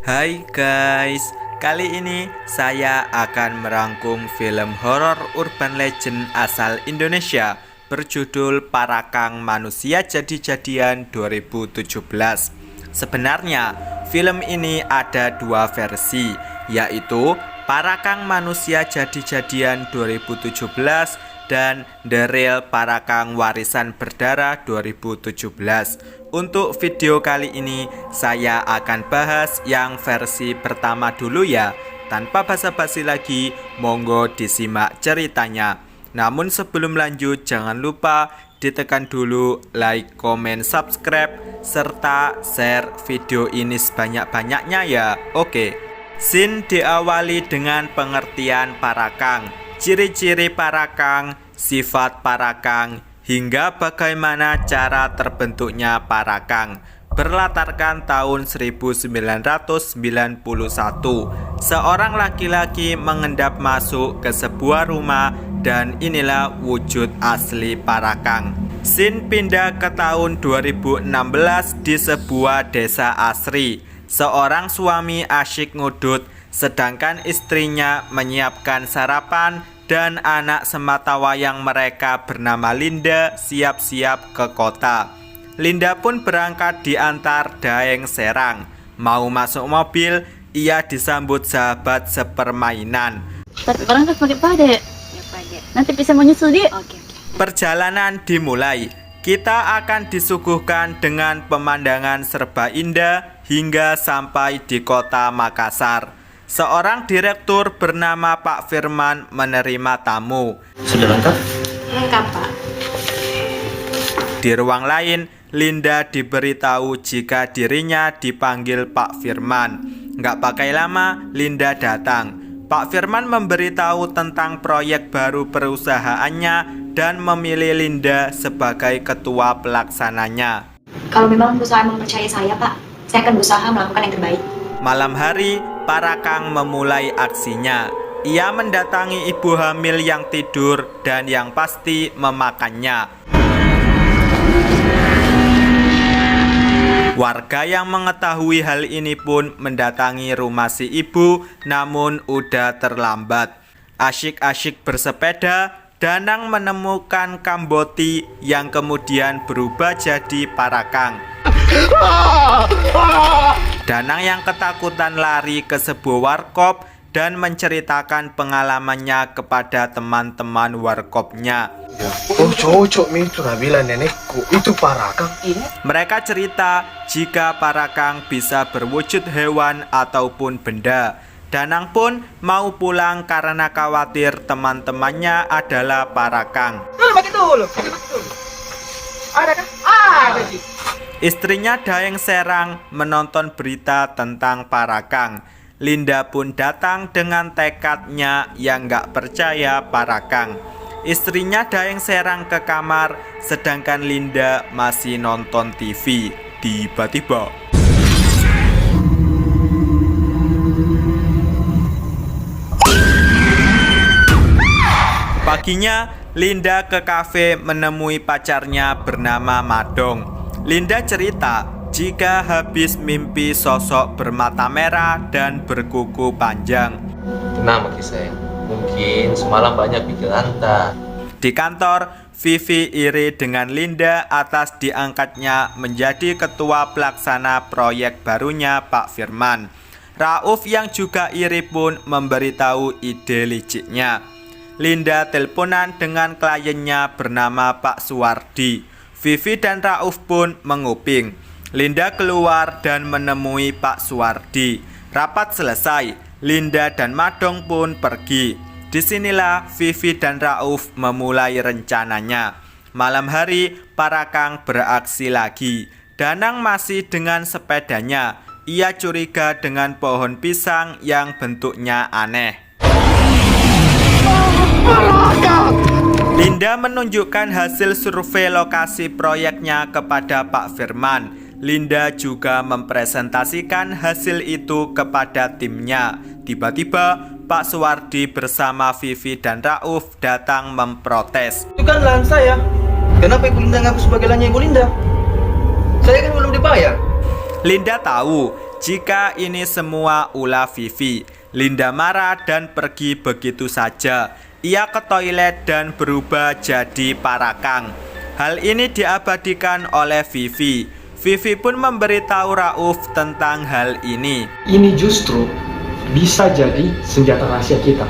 Hai guys, kali ini saya akan merangkum film horor urban legend asal Indonesia berjudul Parakang Manusia Jadi-Jadian 2017. Sebenarnya film ini ada dua versi, yaitu Parakang Manusia Jadi-Jadian 2017 dan The Real Parakang Warisan Berdarah 2017. Untuk video kali ini saya akan bahas yang versi pertama dulu ya. Tanpa basa-basi lagi, monggo disimak ceritanya. Namun sebelum lanjut, jangan lupa ditekan dulu like, comment, subscribe, serta share video ini sebanyak-banyaknya ya. Oke. Scene diawali dengan pengertian parakang, ciri-ciri parakang, sifat parakang, hingga bagaimana cara terbentuknya parakang. Berlatarkan tahun 1991, seorang laki-laki mengendap masuk ke sebuah rumah dan inilah wujud asli parakang. Scene pindah ke tahun 2016 di sebuah desa asri. Seorang suami asyik ngudut, sedangkan istrinya menyiapkan sarapan dan anak sematawayang mereka bernama Linda siap-siap ke kota. Linda pun berangkat diantar Daeng Serang. Mau masuk mobil, ia disambut sahabat sepermainan. Tapi berangkat pakai pade. Ya pade. Nanti bisa menyusul dia. Oke. Perjalanan dimulai. Kita akan disuguhkan dengan pemandangan serba indah hingga sampai di kota Makassar. Seorang direktur bernama Pak Firman menerima tamu. Sudah lengkap? Lengkap, Pak. Di ruang lain, Linda diberitahu jika dirinya dipanggil Pak Firman. Nggak pakai lama, Linda datang. Pak Firman memberitahu tentang proyek baru perusahaannya dan memilih Linda sebagai ketua pelaksananya. Kalau memang perusahaan mempercayai saya, Pak, saya akan berusaha melakukan yang terbaik. Malam hari, Parakang memulai aksinya. Ia mendatangi ibu hamil yang tidur dan yang pasti memakannya. Warga yang mengetahui hal ini pun mendatangi rumah si ibu, namun udah terlambat. Asyik-asyik bersepeda, Danang menemukan Kamboti yang kemudian berubah jadi Parakang. Danang yang ketakutan lari ke sebuah warkop dan menceritakan pengalamannya kepada teman-teman warkopnya. Oh cocok itu Nabila nenekku, itu Parakang. Mereka cerita jika Parakang bisa berwujud hewan ataupun benda. Danang pun mau pulang karena khawatir teman-temannya adalah Parakang. Istrinya Daeng Serang menonton berita tentang Parakang. Linda pun datang dengan tekadnya yang gak percaya Parakang. Istrinya Daeng Serang ke kamar, sedangkan Linda masih nonton TV. Tiba-tiba paginya, Linda ke kafe menemui pacarnya bernama Madong. Linda cerita jika habis mimpi sosok bermata merah dan berkuku panjang. Tenang Maki sayang, mungkin semalam banyak pikiran tak. Di kantor, Vivi iri dengan Linda atas diangkatnya menjadi ketua pelaksana proyek barunya Pak Firman. Rauf yang juga iri pun memberitahu ide liciknya. Linda teleponan dengan kliennya bernama Pak Suwardi. Vivi dan Rauf pun menguping. Linda keluar dan menemui Pak Suwardi. Rapat selesai, Linda dan Madong pun pergi. Disinilah Vivi dan Rauf memulai rencananya. Malam hari, Parakang beraksi lagi. Danang masih dengan sepedanya. Ia curiga dengan pohon pisang yang bentuknya aneh. Linda menunjukkan hasil survei lokasi proyeknya kepada Pak Firman. Linda juga mempresentasikan hasil itu kepada timnya. Tiba-tiba Pak Suwardi bersama Vivi dan Rauf datang memprotes. Itu kan lahan saya. Kenapa Ibu Linda ngaku sebagai lahannya Ibu Linda? Saya kan belum dibayar. Linda tahu jika ini semua ulah Vivi. Linda marah dan pergi begitu saja. Ia ke toilet dan berubah jadi Parakang. Hal ini diabadikan oleh Vivi. Vivi pun memberitahu Rauf tentang hal ini. Ini justru bisa jadi senjata rahasia kita.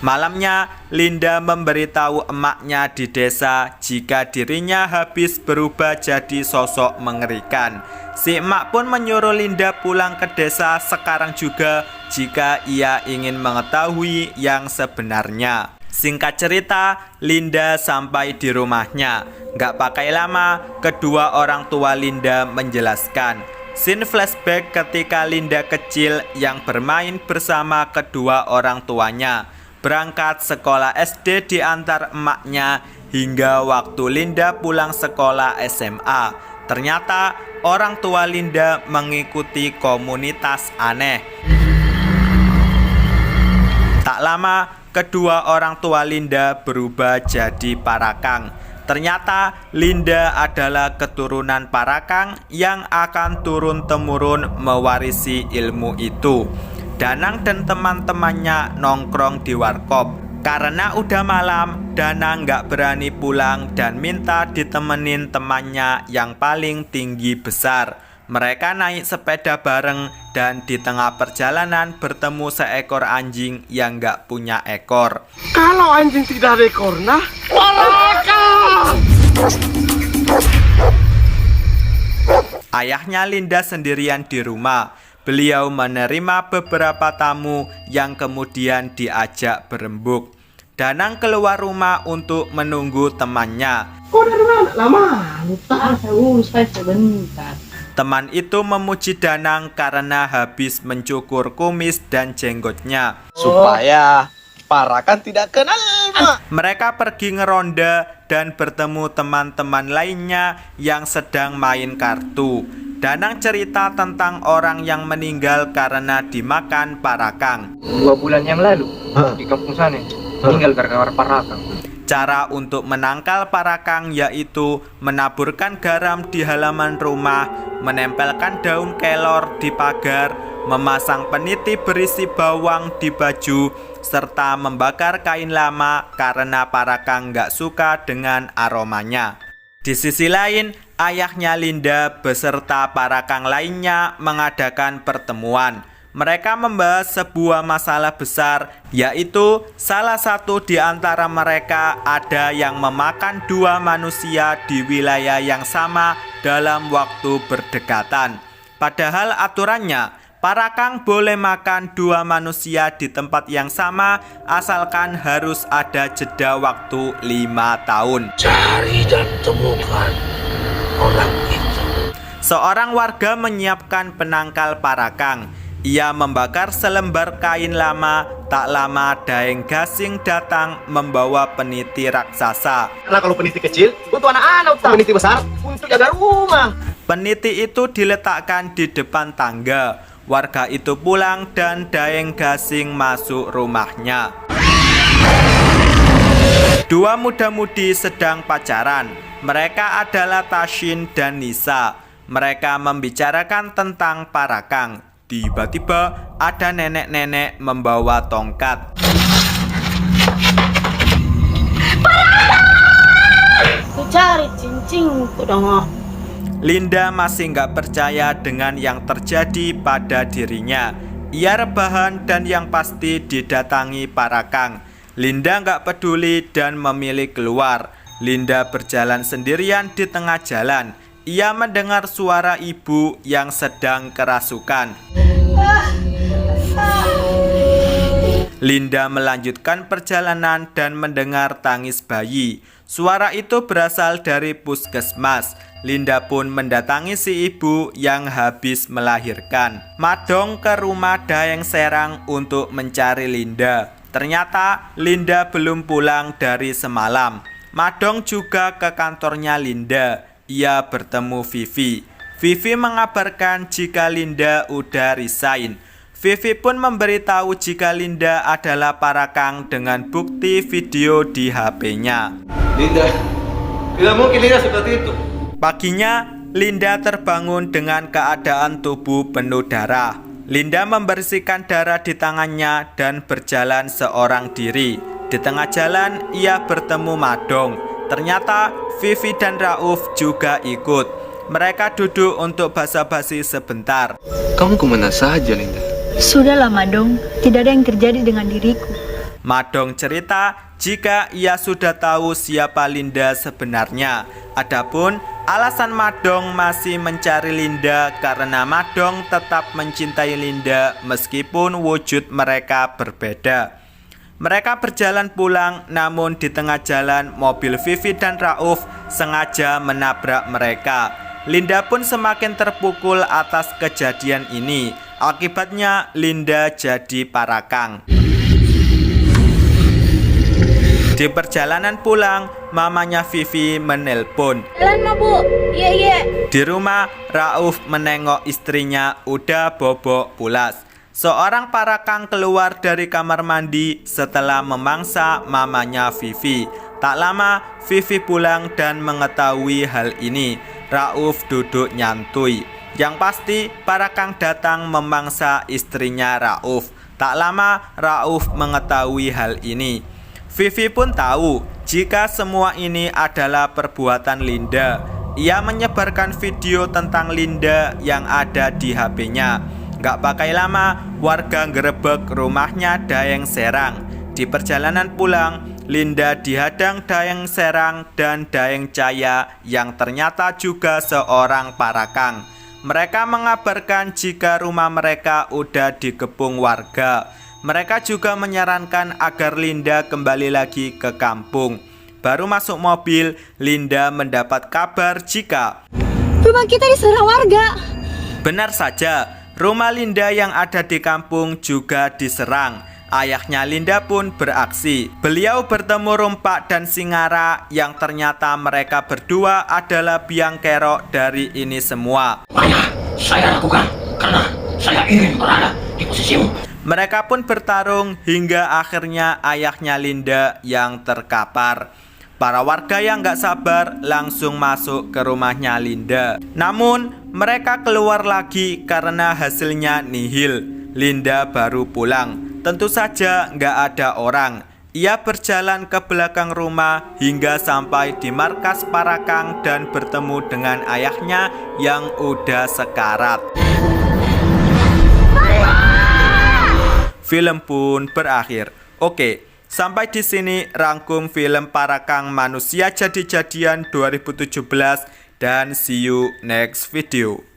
Malamnya, Linda memberitahu emaknya di desa jika dirinya habis berubah jadi sosok mengerikan. Si emak pun menyuruh Linda pulang ke desa sekarang juga jika ia ingin mengetahui yang sebenarnya. Singkat cerita, Linda sampai di rumahnya. Gak pakai lama, kedua orang tua Linda menjelaskan. Scene flashback ketika Linda kecil yang bermain bersama kedua orang tuanya. Berangkat sekolah SD diantar emaknya hingga waktu Linda pulang sekolah SMA. Ternyata orang tua Linda mengikuti komunitas aneh. Tak lama, kedua orang tua Linda berubah jadi Parakang. Ternyata Linda adalah keturunan Parakang yang akan turun-temurun mewarisi ilmu itu. Danang dan teman-temannya nongkrong di warkop. Karena udah malam, Danang gak berani pulang dan minta ditemenin temannya yang paling tinggi besar. Mereka naik sepeda bareng dan di tengah perjalanan bertemu seekor anjing yang gak punya ekor. Kalau anjing tidak ada ekornya, Ayahnya Linda sendirian di rumah. Beliau menerima beberapa tamu yang kemudian diajak berembuk. Danang keluar rumah untuk menunggu temannya. kok dari mana? Lama. Lupa, saya urus sebentar. Teman itu memuji Danang karena habis mencukur kumis dan jenggotnya. Supaya Parakang tidak kenal. Mereka pergi ngeronda dan bertemu teman-teman lainnya yang sedang main kartu. Danang cerita tentang orang yang meninggal karena dimakan Parakang. 2 bulan yang lalu di kampung sana meninggal gara-gara Parakang. Cara untuk menangkal Parakang yaitu menaburkan garam di halaman rumah, menempelkan daun kelor di pagar, memasang peniti berisi bawang di baju, serta membakar kain lama karena Parakang gak suka dengan aromanya. Di sisi lain, ayahnya Linda beserta Parakang lainnya mengadakan pertemuan. Mereka membahas sebuah masalah besar, yaitu salah satu di antara mereka ada yang memakan 2 manusia di wilayah yang sama dalam waktu berdekatan. Padahal aturannya, Parakang boleh makan 2 manusia di tempat yang sama asalkan harus ada jeda waktu 5 tahun. Cari dan temukan orang itu. Seorang warga menyiapkan penangkal Parakang. Ia membakar selembar kain lama. Tak lama Daeng Gasing datang membawa peniti raksasa. Karena kalau peniti kecil untuk anak-anak, peniti besar untuk jaga rumah. Peniti itu diletakkan di depan tangga. Warga itu pulang dan Daeng Gasing masuk rumahnya. 2 muda-mudi sedang pacaran. Mereka adalah Tashin dan Nisa. Mereka membicarakan tentang Parakang. Tiba-tiba ada nenek-nenek membawa tongkat. Ku cari cincinku dong. Linda masih nggak percaya dengan yang terjadi pada dirinya. Ia rebahan dan yang pasti didatangi Parakang. Linda nggak peduli dan memilih keluar. Linda berjalan sendirian di tengah jalan. Ia mendengar suara ibu yang sedang kerasukan. Linda melanjutkan perjalanan dan mendengar tangis bayi. Suara itu berasal dari puskesmas. Linda pun mendatangi si ibu yang habis melahirkan. Madong ke rumah Daeng Serang untuk mencari Linda. Ternyata Linda belum pulang dari semalam. Madong juga ke kantornya Linda. Ia bertemu Vivi. Vivi mengabarkan jika Linda udah resign. Vivi pun memberitahu jika Linda adalah Parakang dengan bukti video di HP-nya. Linda, tidak mungkin Linda seperti itu. Paginya, Linda terbangun dengan keadaan tubuh penuh darah. Linda membersihkan darah di tangannya dan berjalan seorang diri. Di tengah jalan, ia bertemu Madong. Ternyata Vivi dan Rauf juga ikut. Mereka duduk untuk basa-basi sebentar. Kamu kemana saja, Linda? Sudahlah, Madong. Tidak ada yang terjadi dengan diriku. Madong cerita jika ia sudah tahu siapa Linda sebenarnya. Adapun alasan Madong masih mencari Linda karena Madong tetap mencintai Linda meskipun wujud mereka berbeda. Mereka berjalan pulang, namun di tengah jalan mobil Vivi dan Rauf sengaja menabrak mereka. Linda pun semakin terpukul atas kejadian ini. Akibatnya Linda jadi parakang. Di perjalanan pulang, mamanya Vivi menelpon. Jalan mah bu, iya. Di rumah, Rauf menengok istrinya udah bobok pulas. Seorang parakang keluar dari kamar mandi setelah memangsa mamanya Vivi. Tak lama, Vivi pulang dan mengetahui hal ini. Rauf duduk nyantui. Yang pasti, parakang datang memangsa istrinya Rauf. Tak lama, Rauf mengetahui hal ini. Vivi pun tahu jika semua ini adalah perbuatan Linda. Ia menyebarkan video tentang Linda yang ada di HP-nya. Gak pakai lama, warga ngerebek rumahnya Dayeng Serang. Di perjalanan pulang, Linda dihadang Dayeng Serang dan Dayeng Caya yang ternyata juga seorang parakang. Mereka mengabarkan jika rumah mereka udah dikepung warga. Mereka juga menyarankan agar Linda kembali lagi ke kampung. Baru masuk mobil, Linda mendapat kabar jika Rumah kita diserang warga. benar saja, rumah Linda yang ada di kampung juga diserang. Ayahnya Linda pun beraksi. Beliau bertemu Rumpak dan Singara yang ternyata mereka berdua adalah biang kerok dari ini semua. Banyak saya lakukan karena saya ingin berada di posisimu. Mereka pun bertarung hingga akhirnya ayahnya Linda yang terkapar. Para warga yang gak sabar langsung masuk ke rumahnya Linda. Namun mereka keluar lagi karena hasilnya nihil. Linda baru pulang. Tentu saja gak ada orang. Ia berjalan ke belakang rumah hingga sampai di markas parakang dan bertemu dengan ayahnya yang udah sekarat. Film pun berakhir. Oke, sampai di sini rangkum film Parakang Manusia Jadi-Jadian 2017 dan see you next video.